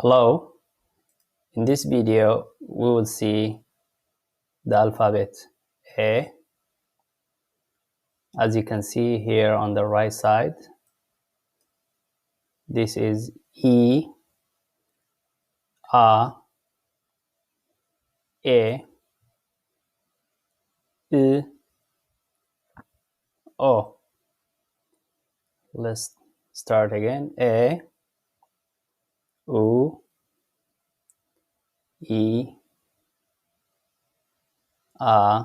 Hello, in this video we will see the alphabet A. As you can see here on the right side, this is E, A, E, I, O. Let's start again. A, U, E, A,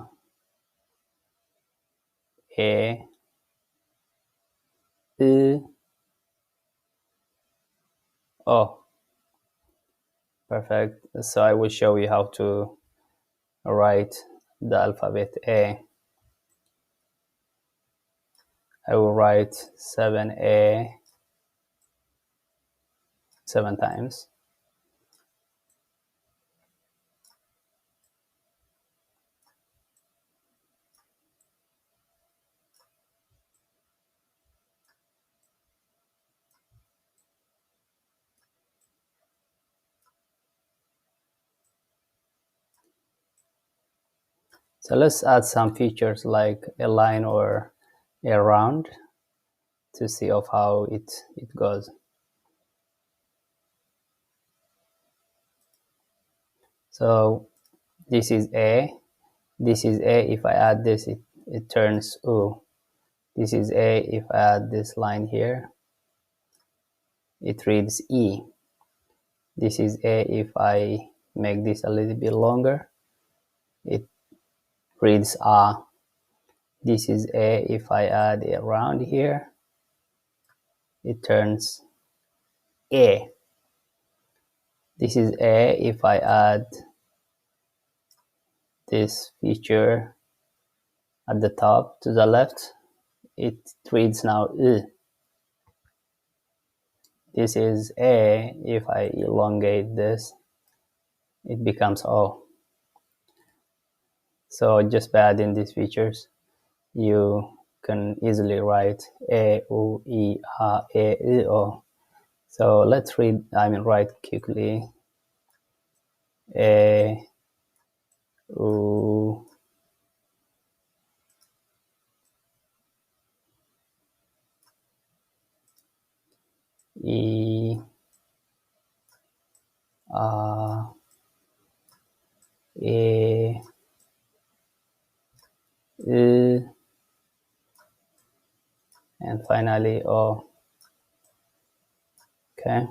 E, I, O. Perfect. So I will show you how to write the alphabet A. I will write 7A 7 times. So let's add some features like a line or a round to see of how it goes. So this is A. This is A. If I add this, it turns U. This is A. If I add this line here, it reads E. This is A. If I make this a little bit longer, it reads A. This is A. If I add a round here, it turns A. This is A. If I add this feature at the top to the left, it reads now I. This is A. If I elongate this, it becomes O. So just by adding these features, you can easily write A, U, E, A, E, I, O. So let's write quickly. A, U, E, A, E, I, and finally O. Okay.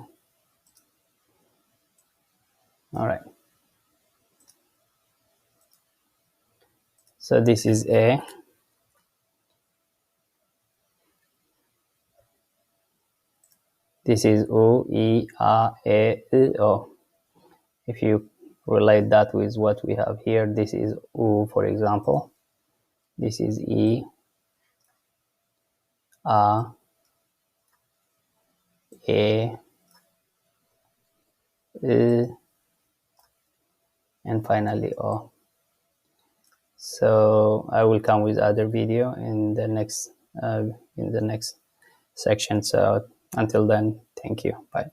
All right. So this is A. This is U, E, A, E, I, O. If you relate that with what we have here, this is U, for example. This is E, A, E, I, and finally O. So I will come with other video in the next section. So until then, thank you. Bye.